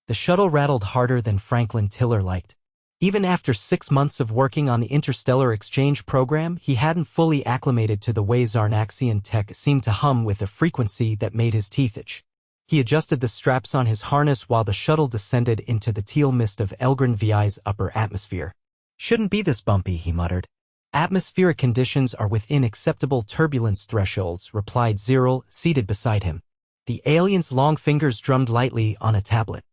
The shuttle rattled harder than Franklin Tiller liked. Even after 6 months of working on the interstellar exchange program, he hadn't fully acclimated to the way Zarnaxian tech seemed to hum with a frequency that made his teeth itch. He adjusted the straps on his harness while the shuttle descended into the teal mist of Elgron VI's upper atmosphere. "Shouldn't be this bumpy," he muttered. "Atmospheric conditions are within acceptable turbulence thresholds," replied Ziril, seated beside him. The alien's long fingers drummed lightly on a tablet.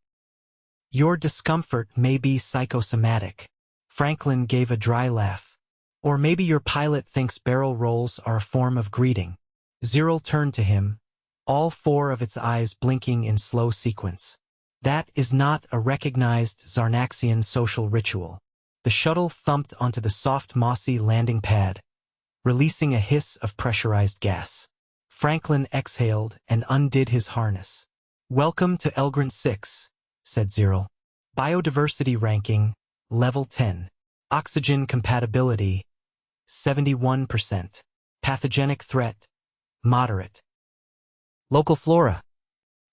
"Your discomfort may be psychosomatic." Franklin gave a dry laugh. "Or maybe your pilot thinks barrel rolls are a form of greeting." Ziril turned to him, all 4 of its eyes blinking in slow sequence. "That is not a recognized Zarnaxian social ritual." The shuttle thumped onto the soft mossy landing pad, releasing a hiss of pressurized gas. Franklin exhaled and undid his harness. "Welcome to Elgron VI, said Ziril. "Biodiversity ranking, level 10. Oxygen compatibility, 71%. Pathogenic threat, moderate. Local flora."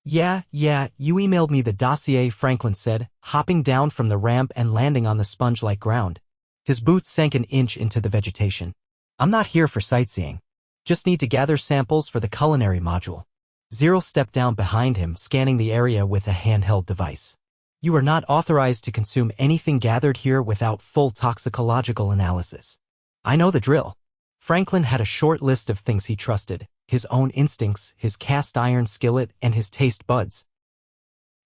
Yeah, you emailed me the dossier," Franklin said, hopping down from the ramp and landing on the sponge-like ground. His boots sank an inch into the vegetation. "I'm not here for sightseeing. Just need to gather samples for the culinary module." Ziril stepped down behind him, scanning the area with a handheld device. "You are not authorized to consume anything gathered here without full toxicological analysis." "I know the drill." Franklin had a short list of things he trusted: his own instincts, his cast-iron skillet, and his taste buds.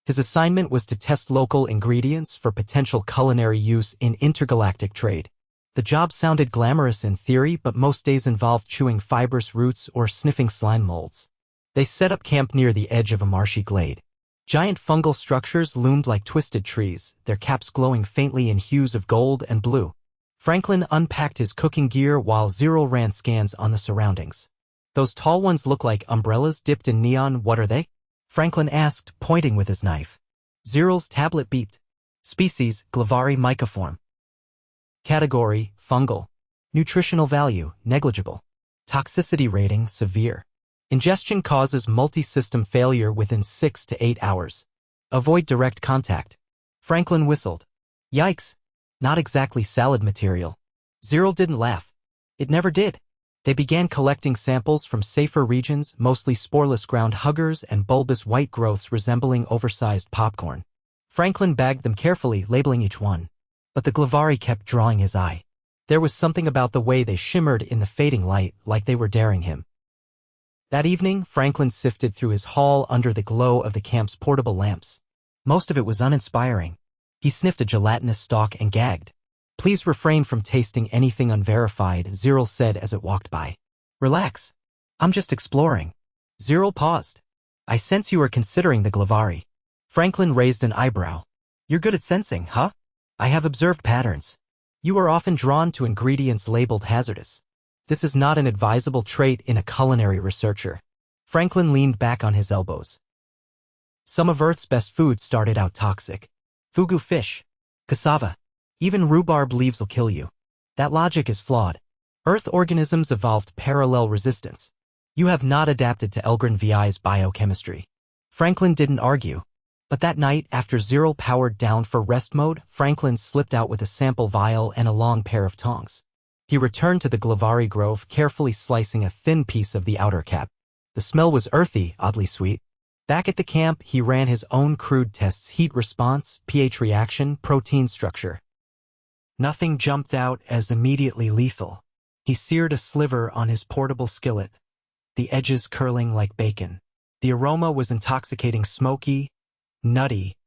His assignment was to test local ingredients for potential culinary use in intergalactic trade. The job sounded glamorous in theory, but most days involved chewing fibrous roots or sniffing slime molds. They set up camp near the edge of a marshy glade. Giant fungal structures loomed like twisted trees, their caps glowing faintly in hues of gold and blue. Franklin unpacked his cooking gear while Ziril ran scans on the surroundings. "Those tall ones look like umbrellas dipped in neon. What are they?" Franklin asked, pointing with his knife. Ziril's tablet beeped. "Species, Glavari mycoform. Category, fungal. Nutritional value, negligible. Toxicity rating, severe. Ingestion causes multi-system failure within 6 to 8 hours. Avoid direct contact." Franklin whistled. "Yikes. Not exactly salad material." Ziril didn't laugh. It never did. They began collecting samples from safer regions, mostly sporeless ground huggers and bulbous white growths resembling oversized popcorn. Franklin bagged them carefully, labeling each one. But the Glavari kept drawing his eye. There was something about the way they shimmered in the fading light, like they were daring him. That evening, Franklin sifted through his haul under the glow of the camp's portable lamps. Most of it was uninspiring. He sniffed a gelatinous stalk and gagged. "Please refrain from tasting anything unverified," Ziril said as it walked by. "Relax. I'm just exploring." Ziril paused. "I sense you are considering the Glavari." Franklin raised an eyebrow. "You're good at sensing, huh?" "I have observed patterns. You are often drawn to ingredients labeled hazardous. This is not an advisable trait in a culinary researcher." Franklin leaned back on his elbows. "Some of Earth's best foods started out toxic. Fugu fish, cassava, even rhubarb leaves will kill you. That logic is flawed. Earth organisms evolved parallel resistance. You have not adapted to Elgron VI's biochemistry." Franklin didn't argue. But that night, after Ziril powered down for rest mode, Franklin slipped out with a sample vial and a long pair of tongs. He returned to the Glavari grove, carefully slicing a thin piece of the outer cap. The smell was earthy, oddly sweet. Back at the camp, he ran his own crude tests: heat response, pH reaction, protein structure. Nothing jumped out as immediately lethal. He seared a sliver on his portable skillet, the edges curling like bacon. The aroma was intoxicating, smoky, nutty,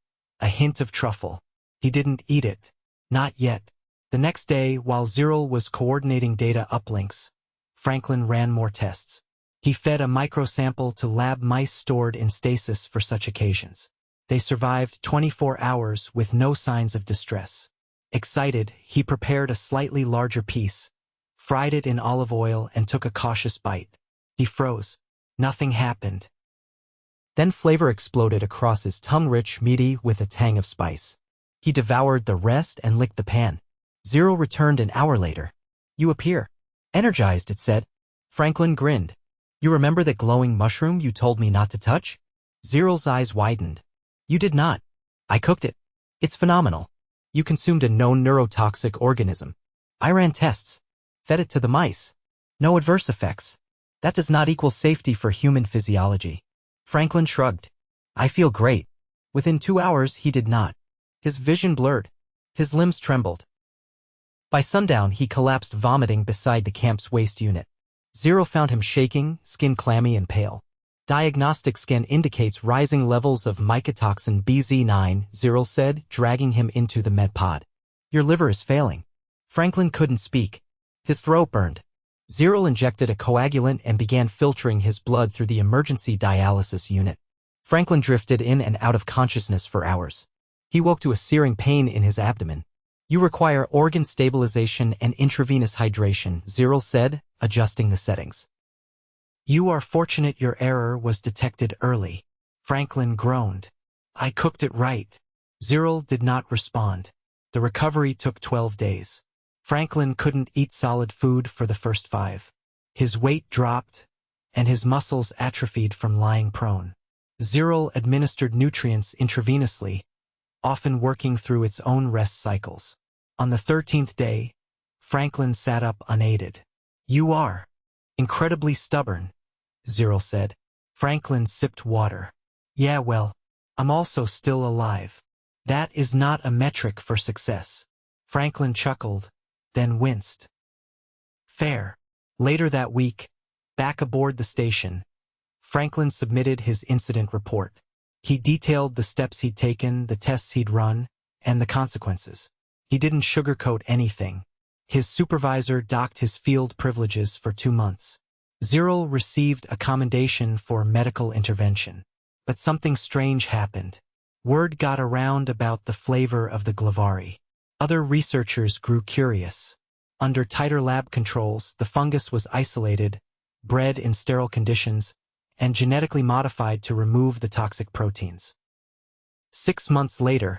a hint of truffle. He didn't eat it. Not yet. The next day, while Ziril was coordinating data uplinks, Franklin ran more tests. He fed a microsample to lab mice stored in stasis for such occasions. They survived 24 hours with no signs of distress. Excited, he prepared a slightly larger piece, fried it in olive oil, and took a cautious bite. He froze. Nothing happened. Then flavor exploded across his tongue, rich, meaty, with a tang of spice. He devoured the rest and licked the pan. Ziril returned an hour later. "You appear energized," it said. Franklin grinned. "You remember that glowing mushroom you told me not to touch?" Ziril's eyes widened. "You did not. I cooked it. It's phenomenal. You consumed a known neurotoxic organism. I ran tests. Fed it to the mice. No adverse effects. That does not equal safety for human physiology. Franklin shrugged. I feel great. Within 2 hours, he did not. His vision blurred. His limbs trembled. By sundown, he collapsed vomiting beside the camp's waste unit. Zero found him shaking, skin clammy and pale. Diagnostic scan indicates rising levels of mycotoxin BZ9, Zero said, dragging him into the med pod. Your liver is failing. Franklin couldn't speak. His throat burned. Zero injected a coagulant and began filtering his blood through the emergency dialysis unit. Franklin drifted in and out of consciousness for hours. He woke to a searing pain in his abdomen. You require organ stabilization and intravenous hydration, Zero said, adjusting the settings. You are fortunate your error was detected early. Franklin groaned. I cooked it right. Zero did not respond. The recovery took 12 days. Franklin couldn't eat solid food for the first 5. His weight dropped, and his muscles atrophied from lying prone. Zero administered nutrients intravenously, often working through its own rest cycles. On the 13th day, Franklin sat up unaided. You are incredibly stubborn, Zero said. Franklin sipped water. Yeah, well, I'm also still alive. That is not a metric for success. Franklin chuckled, then winced. Fair. Later that week, back aboard the station, Franklin submitted his incident report. He detailed the steps he'd taken, the tests he'd run, and the consequences. He didn't sugarcoat anything. His supervisor docked his field privileges for 2 months. Zero received a commendation for medical intervention. But something strange happened. Word got around about the flavor of the glavari. Other researchers grew curious. Under tighter lab controls, the fungus was isolated, bred in sterile conditions, and genetically modified to remove the toxic proteins. 6 months later,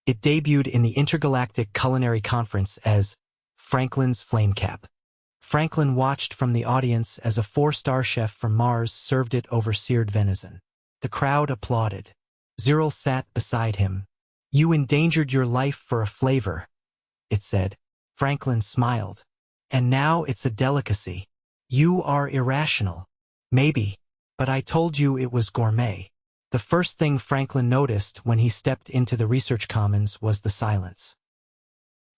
it debuted in the Intergalactic Culinary Conference as Franklin's Flamecap. Franklin watched from the audience as a 4-star chef from Mars served it over seared venison. The crowd applauded. Zero sat beside him. You endangered your life for a flavor, it said. Franklin smiled. And now it's a delicacy. You are irrational. Maybe, but I told you it was gourmet. The first thing Franklin noticed when he stepped into the research commons was the silence.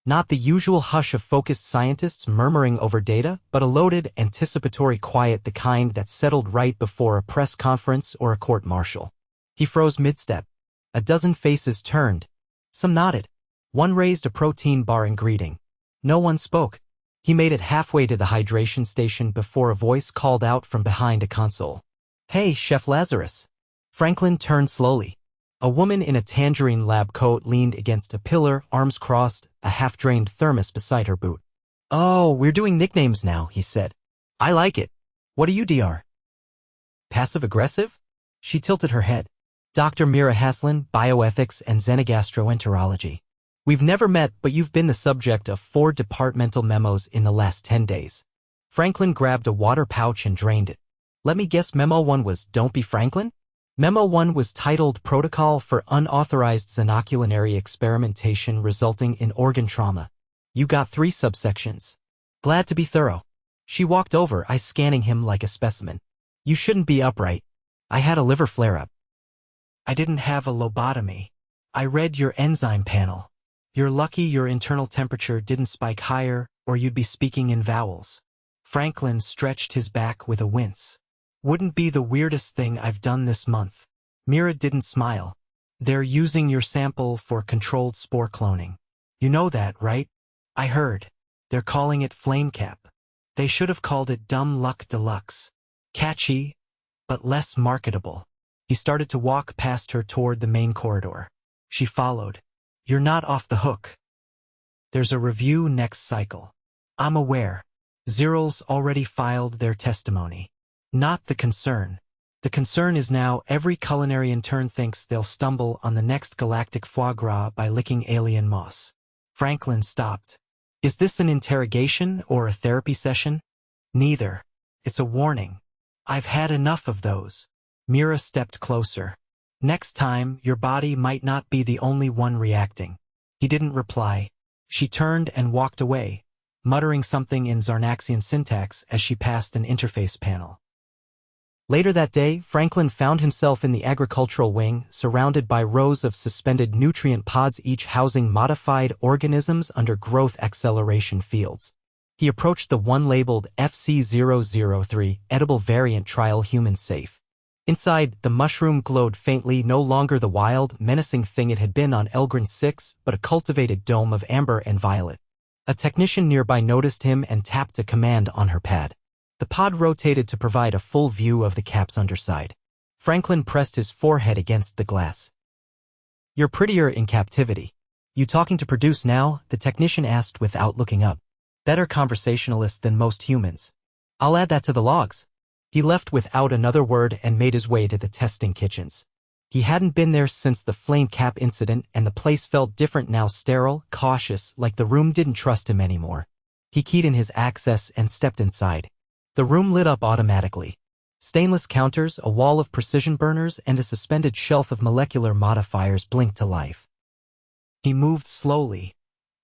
Not the usual hush of focused scientists murmuring over data, but a loaded, anticipatory quiet, the kind that settled right before a press conference or a court-martial. He froze mid-step. A dozen faces turned. Some nodded. One raised a protein bar in greeting. No one spoke. He made it halfway to the hydration station before a voice called out from behind a console. Hey, Chef Lazarus. Franklin turned slowly. A woman in a tangerine lab coat leaned against a pillar, arms crossed, a half-drained thermos beside her boot. Oh, we're doing nicknames now, he said. I like it. What are you, Dr.? Passive-aggressive? She tilted her head. Dr. Mira Haslin, bioethics and xenogastroenterology. We've never met, but you've been the subject of 4 departmental memos in the last 10 days. Franklin grabbed a water pouch and drained it. Let me guess, Memo 1 was Don't Be Franklin? Memo 1 was titled Protocol for Unauthorized Xenoculinary Experimentation Resulting in Organ Trauma. You got 3 subsections. Glad to be thorough. She walked over, eyes scanning him like a specimen. You shouldn't be upright. I had a liver flare-up. I didn't have a lobotomy. I read your enzyme panel. You're lucky your internal temperature didn't spike higher, or you'd be speaking in vowels. Franklin stretched his back with a wince. Wouldn't be the weirdest thing I've done this month. Mira didn't smile. They're using your sample for controlled spore cloning. You know that, right? I heard. They're calling it Flamecap. They should have called it Dumb Luck Deluxe. Catchy, but less marketable. He started to walk past her toward the main corridor. She followed. You're not off the hook. There's a review next cycle. I'm aware. Zero's already filed their testimony. Not the concern. The concern is now every culinary intern thinks they'll stumble on the next galactic foie gras by licking alien moss. Franklin stopped. Is this an interrogation or a therapy session? Neither. It's a warning. I've had enough of those. Mira stepped closer. Next time, your body might not be the only one reacting. He didn't reply. She turned and walked away, muttering something in Zarnaxian syntax as she passed an interface panel. Later that day, Franklin found himself in the agricultural wing, surrounded by rows of suspended nutrient pods, each housing modified organisms under growth acceleration fields. He approached the one labeled FC003, edible variant trial human safe. Inside, the mushroom glowed faintly, no longer the wild, menacing thing it had been on Elgron VI, but a cultivated dome of amber and violet. A technician nearby noticed him and tapped a command on her pad. The pod rotated to provide a full view of the cap's underside. Franklin pressed his forehead against the glass. "You're prettier in captivity. You talking to produce now?" the technician asked without looking up. "Better conversationalist than most humans. I'll add that to the logs." He left without another word and made his way to the testing kitchens. He hadn't been there since the flame cap incident, and the place felt different now, sterile, cautious, like the room didn't trust him anymore. He keyed in his access and stepped inside. The room lit up automatically. Stainless counters, a wall of precision burners, and a suspended shelf of molecular modifiers blinked to life. He moved slowly,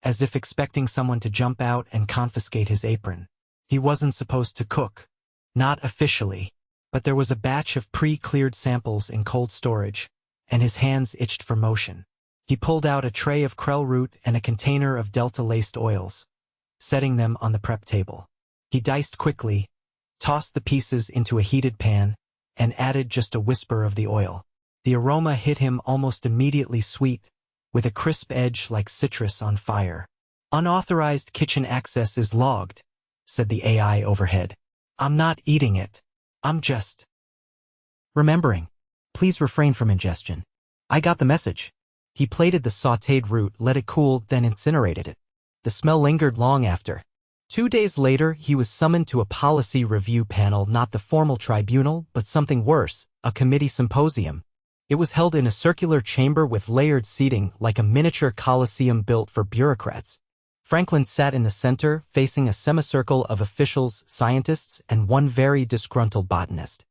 as if expecting someone to jump out and confiscate his apron. He wasn't supposed to cook. Not officially. But there was a batch of pre-cleared samples in cold storage, and his hands itched for motion. He pulled out a tray of krell root and a container of delta-laced oils, setting them on the prep table. He diced quickly, tossed the pieces into a heated pan, and added just a whisper of the oil. The aroma hit him almost immediately, sweet, with a crisp edge like citrus on fire. "Unauthorized kitchen access is logged," said the AI overhead. "I'm not eating it. I'm just remembering. Please refrain from ingestion." "I got the message." He plated the sautéed root, let it cool, then incinerated it. The smell lingered long after. 2 days later, he was summoned to a policy review panel, not the formal tribunal, but something worse, a committee symposium. It was held in a circular chamber with layered seating, like a miniature coliseum built for bureaucrats. Franklin sat in the center, facing a semicircle of officials, scientists, and one very disgruntled botanist.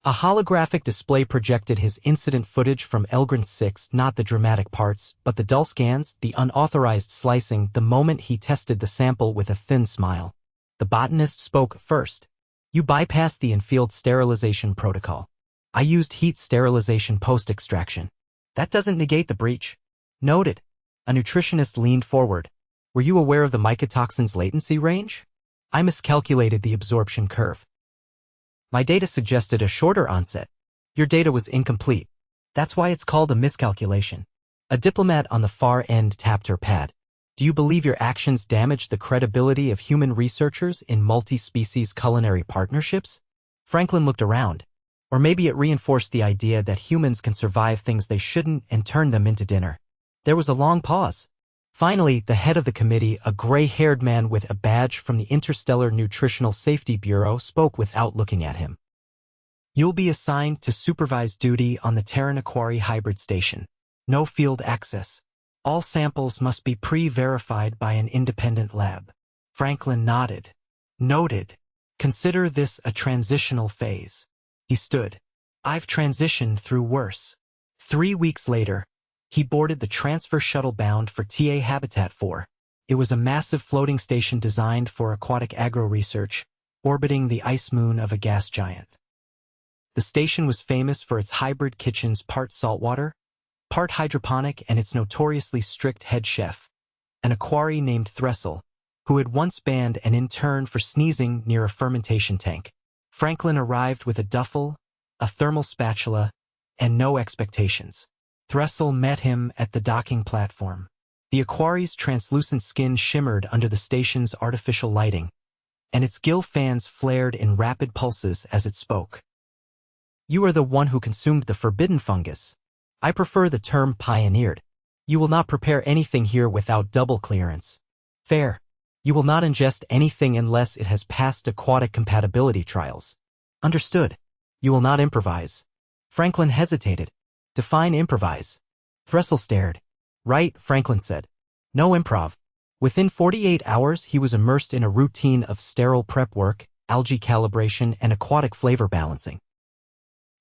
A holographic display projected his incident footage from Elgron VI, not the dramatic parts, but the dull scans, the unauthorized slicing, the moment he tested the sample with a thin smile. The botanist spoke first. "You bypassed the in-field sterilization protocol. I used heat sterilization post-extraction. That doesn't negate the breach." "Noted." A nutritionist leaned forward. "Were you aware of the mycotoxin's latency range?" "I miscalculated the absorption curve. My data suggested a shorter onset. Your data was incomplete. That's why it's called a miscalculation." A diplomat on the far end tapped her pad. "Do you believe your actions damaged the credibility of human researchers in multi-species culinary partnerships?" Franklin looked around. Or maybe it reinforced the idea that humans can survive things they shouldn't and turn them into dinner. There was a long pause. Finally, the head of the committee, a gray-haired man with a badge from the Interstellar Nutritional Safety Bureau, spoke without looking at him. "You'll be assigned to supervise duty on the Terran Aquari Hybrid Station. No field access. All samples must be pre-verified by an independent lab." Franklin nodded. "Noted. Consider this a transitional phase." He stood. "I've transitioned through worse." 3 weeks later, he boarded the transfer shuttle bound for TA Habitat 4. It was a massive floating station designed for aquatic agro-research, orbiting the ice moon of a gas giant. The station was famous for its hybrid kitchens, part saltwater, part hydroponic, and its notoriously strict head chef, an aquari named Thressel, who had once banned an intern for sneezing near a fermentation tank. Franklin arrived with a duffel, a thermal spatula, and no expectations. Thressel met him at the docking platform. The aquari's translucent skin shimmered under the station's artificial lighting, and its gill fans flared in rapid pulses as it spoke. "You are the one who consumed the forbidden fungus. I prefer the term pioneered. You will not prepare anything here without double clearance. Fair. You will not ingest anything unless it has passed aquatic compatibility trials. Understood. You will not improvise." Franklin hesitated. "Define improvise." Thressel stared. "Right," Franklin said. "No improv." Within 48 hours, he was immersed in a routine of sterile prep work, algae calibration, and aquatic flavor balancing.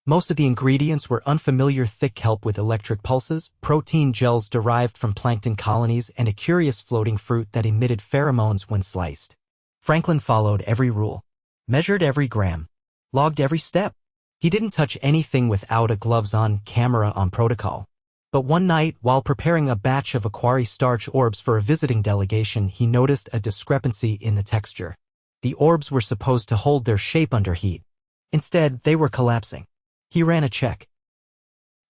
Most of the ingredients were unfamiliar thick kelp with electric pulses, protein gels derived from plankton colonies, and a curious floating fruit that emitted pheromones when sliced. Franklin followed every rule, measured every gram, logged every step. He didn't touch anything without a gloves-on, camera-on protocol. But one night, while preparing a batch of aquari starch orbs for a visiting delegation, he noticed a discrepancy in the texture. The orbs were supposed to hold their shape under heat. Instead, they were collapsing. He ran a check.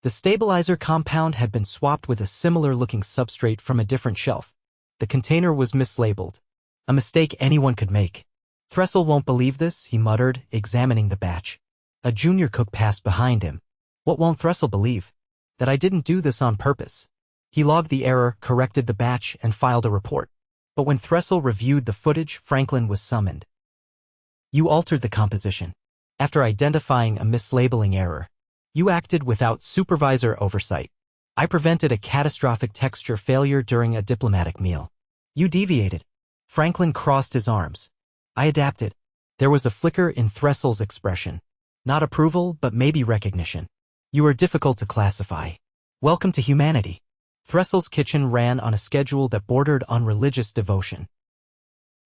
The stabilizer compound had been swapped with a similar-looking substrate from a different shelf. The container was mislabeled. A mistake anyone could make. "Thressel won't believe this," he muttered, examining the batch. A junior cook passed behind him. "What won't Thressel believe? That I didn't do this on purpose." He logged the error, corrected the batch, and filed a report. But when Thressel reviewed the footage, Franklin was summoned. "You altered the composition. After identifying a mislabeling error, you acted without supervisor oversight. I prevented a catastrophic texture failure during a diplomatic meal. You deviated." Franklin crossed his arms. "I adapted." There was a flicker in Thressel's expression. Not approval, but maybe recognition. "You are difficult to classify. Welcome to humanity." Thressel's kitchen ran on a schedule that bordered on religious devotion.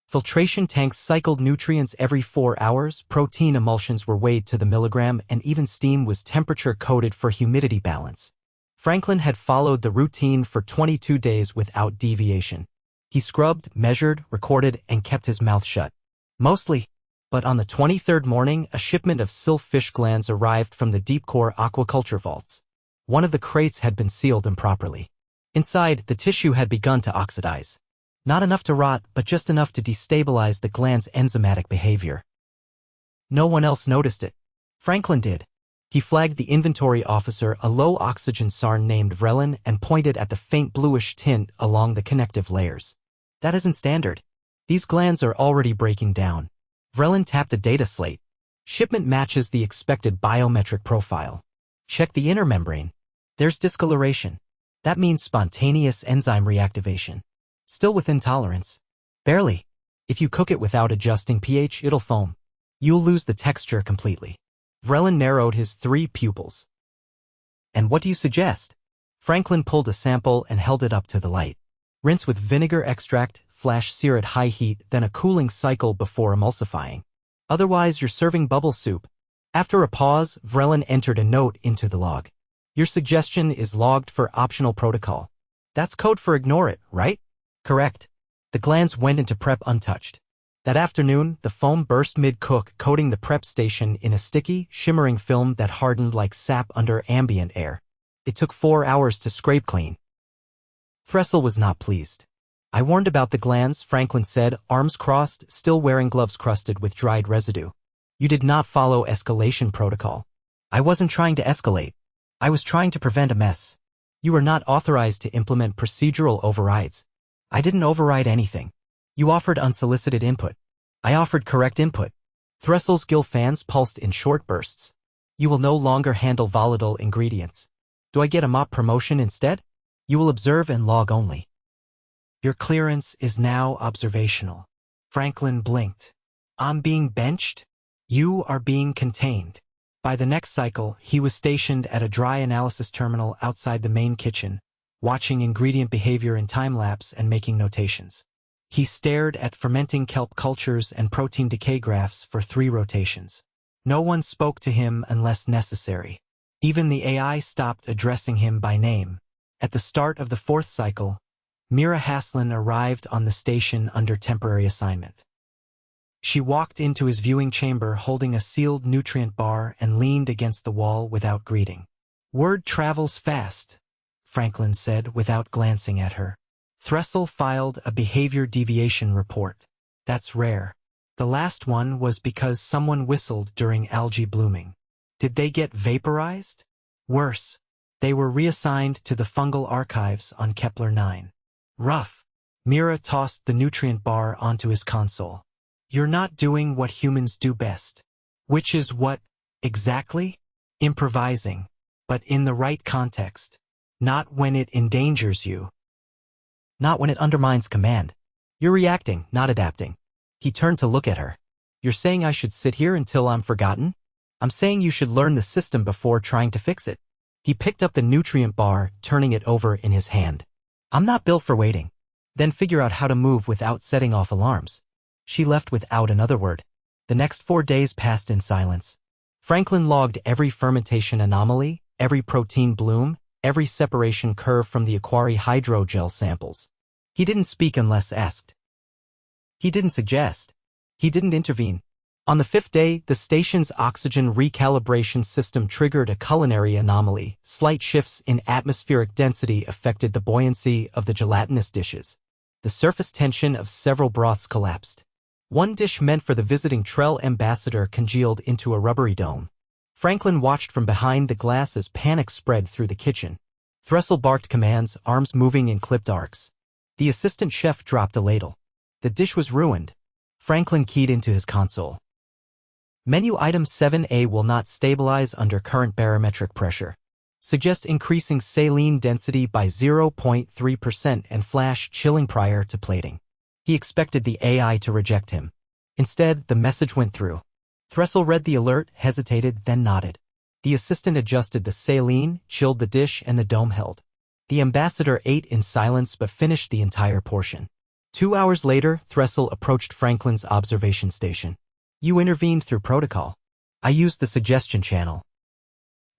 Filtration tanks cycled nutrients every 4 hours, protein emulsions were weighed to the milligram, and even steam was temperature-coded for humidity balance. Franklin had followed the routine for 22 days without deviation. He scrubbed, measured, recorded, and kept his mouth shut. Mostly. But on the 23rd morning, a shipment of silkfish glands arrived from the deep-core aquaculture vaults. One of the crates had been sealed improperly. Inside, the tissue had begun to oxidize. Not enough to rot, but just enough to destabilize the gland's enzymatic behavior. No one else noticed it. Franklin did. He flagged the inventory officer, a low-oxygen sarn named Vrelin, and pointed at the faint bluish tint along the connective layers. "That isn't standard. These glands are already breaking down." Vrelin tapped a data slate. "Shipment matches the expected biometric profile. Check the inner membrane. There's discoloration. That means spontaneous enzyme reactivation. Still within tolerance. Barely. If you cook it without adjusting pH, it'll foam. You'll lose the texture completely." Vrelin narrowed his 3 pupils. "And what do you suggest?" Franklin pulled a sample and held it up to the light. "Rinse with vinegar extract, flash sear at high heat, then a cooling cycle before emulsifying. Otherwise, you're serving bubble soup." After a pause, Vrelin entered a note into the log. "Your suggestion is logged for optional protocol. That's code for ignore it, right?" "Correct." The glands went into prep untouched. That afternoon, the foam burst mid-cook, coating the prep station in a sticky, shimmering film that hardened like sap under ambient air. It took 4 hours to scrape clean. Thressel was not pleased. "I warned about the glands," Franklin said, arms crossed, still wearing gloves crusted with dried residue. "You did not follow escalation protocol." "I wasn't trying to escalate. I was trying to prevent a mess. You are not authorized to implement procedural overrides." "I didn't override anything. You offered unsolicited input. I offered correct input." Thressel's gill fans pulsed in short bursts. "You will no longer handle volatile ingredients. Do I get a mop promotion instead? You will observe and log only. Your clearance is now observational." Franklin blinked. "I'm being benched? You are being contained." By the next cycle, he was stationed at a dry analysis terminal outside the main kitchen, watching ingredient behavior in time-lapse and making notations. He stared at fermenting kelp cultures and protein decay graphs for 3 rotations. No one spoke to him unless necessary. Even the AI stopped addressing him by name. At the start of the 4th cycle, Mira Haslin arrived on the station under temporary assignment. She walked into his viewing chamber holding a sealed nutrient bar and leaned against the wall without greeting. "Word travels fast," Franklin said without glancing at her. Thressel filed a behavior deviation report. "That's rare. The last one was because someone whistled during algae blooming." "Did they get vaporized?" "Worse. They were reassigned to the fungal archives on Kepler 9. "Rough." Mira tossed the nutrient bar onto his console. "You're not doing what humans do best." "Which is what, exactly?" "Improvising. But in the right context. Not when it endangers you. Not when it undermines command. You're reacting, not adapting." He turned to look at her. "You're saying I should sit here until I'm forgotten?" I'm saying you should learn the system before trying to fix it. He picked up the nutrient bar, turning it over in his hand. I'm not built for waiting. Then figure out how to move without setting off alarms. She left without another word. The next 4 days passed in silence. Franklin logged every fermentation anomaly, every protein bloom, every separation curve from the aquari hydrogel samples. He didn't speak unless asked. He didn't suggest. He didn't intervene. On the 5th day, the station's oxygen recalibration system triggered a culinary anomaly. Slight shifts in atmospheric density affected the buoyancy of the gelatinous dishes. The surface tension of several broths collapsed. One dish meant for the visiting Trell ambassador congealed into a rubbery dome. Franklin watched from behind the glass as panic spread through the kitchen. Thressel barked commands, arms moving in clipped arcs. The assistant chef dropped a ladle. The dish was ruined. Franklin keyed into his console. Menu item 7A will not stabilize under current barometric pressure. Suggest increasing saline density by 0.3% and flash chilling prior to plating. He expected the AI to reject him. Instead, the message went through. Thressel read the alert, hesitated, then nodded. The assistant adjusted the saline, chilled the dish, and the dome held. The ambassador ate in silence but finished the entire portion. 2 hours later, Thressel approached Franklin's observation station. You intervened through protocol. I used the suggestion channel.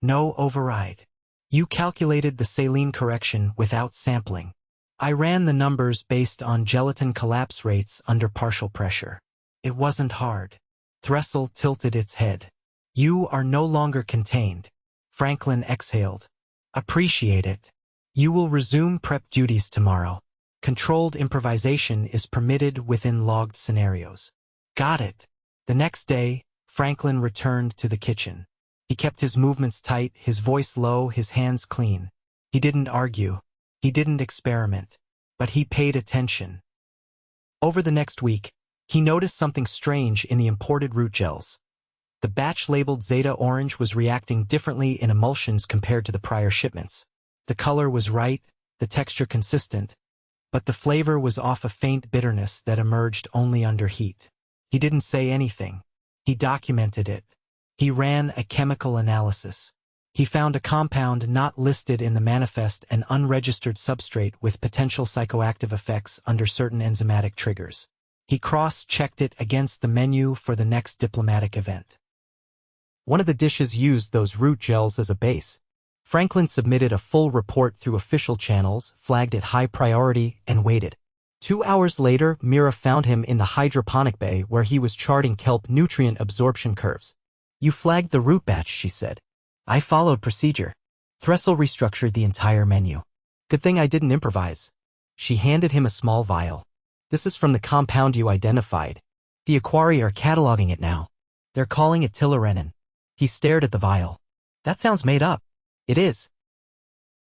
No override. You calculated the saline correction without sampling. I ran the numbers based on gelatin collapse rates under partial pressure. It wasn't hard. Thressel tilted its head. You are no longer contained. Franklin exhaled. Appreciate it. You will resume prep duties tomorrow. Controlled improvisation is permitted within logged scenarios. Got it. The next day, Franklin returned to the kitchen. He kept his movements tight, his voice low, his hands clean. He didn't argue. He didn't experiment. But he paid attention. Over the next week, he noticed something strange in the imported root gels. The batch labeled Zeta Orange was reacting differently in emulsions compared to the prior shipments. The color was right, the texture consistent, but the flavor was off a faint bitterness that emerged only under heat. He didn't say anything. He documented it. He ran a chemical analysis. He found a compound not listed in the manifest, an unregistered substrate with potential psychoactive effects under certain enzymatic triggers. He cross-checked it against the menu for the next diplomatic event. One of the dishes used those root gels as a base. Franklin submitted a full report through official channels, flagged it high priority, and waited. 2 hours later, Mira found him in the hydroponic bay where he was charting kelp nutrient absorption curves. You flagged the root batch, she said. I followed procedure. Thressel restructured the entire menu. Good thing I didn't improvise. She handed him a small vial. This is from the compound you identified. The Aquari are cataloging it now. They're calling it tillerenin. He stared at the vial. That sounds made up. It is.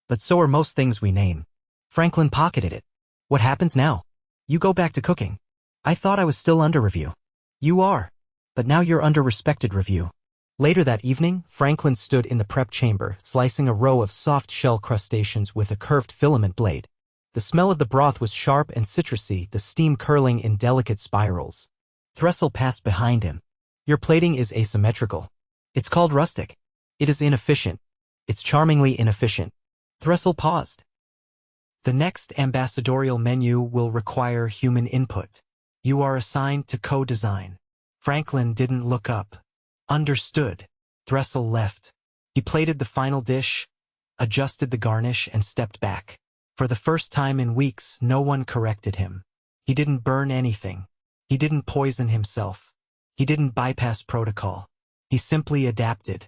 But so are most things we name. Franklin pocketed it. What happens now? You go back to cooking. I thought I was still under review. You are. But now you're under respected review. Later that evening, Franklin stood in the prep chamber, slicing a row of soft shell crustaceans with a curved filament blade. The smell of the broth was sharp and citrusy, the steam curling in delicate spirals. Thressel passed behind him. Your plating is asymmetrical. It's called rustic. It is inefficient. It's charmingly inefficient. Thressel paused. The next ambassadorial menu will require human input. You are assigned to co-design. Franklin didn't look up. Understood. Thressel left. He plated the final dish, adjusted the garnish, and stepped back. For the first time in weeks, no one corrected him. He didn't burn anything. He didn't poison himself. He didn't bypass protocol. He simply adapted.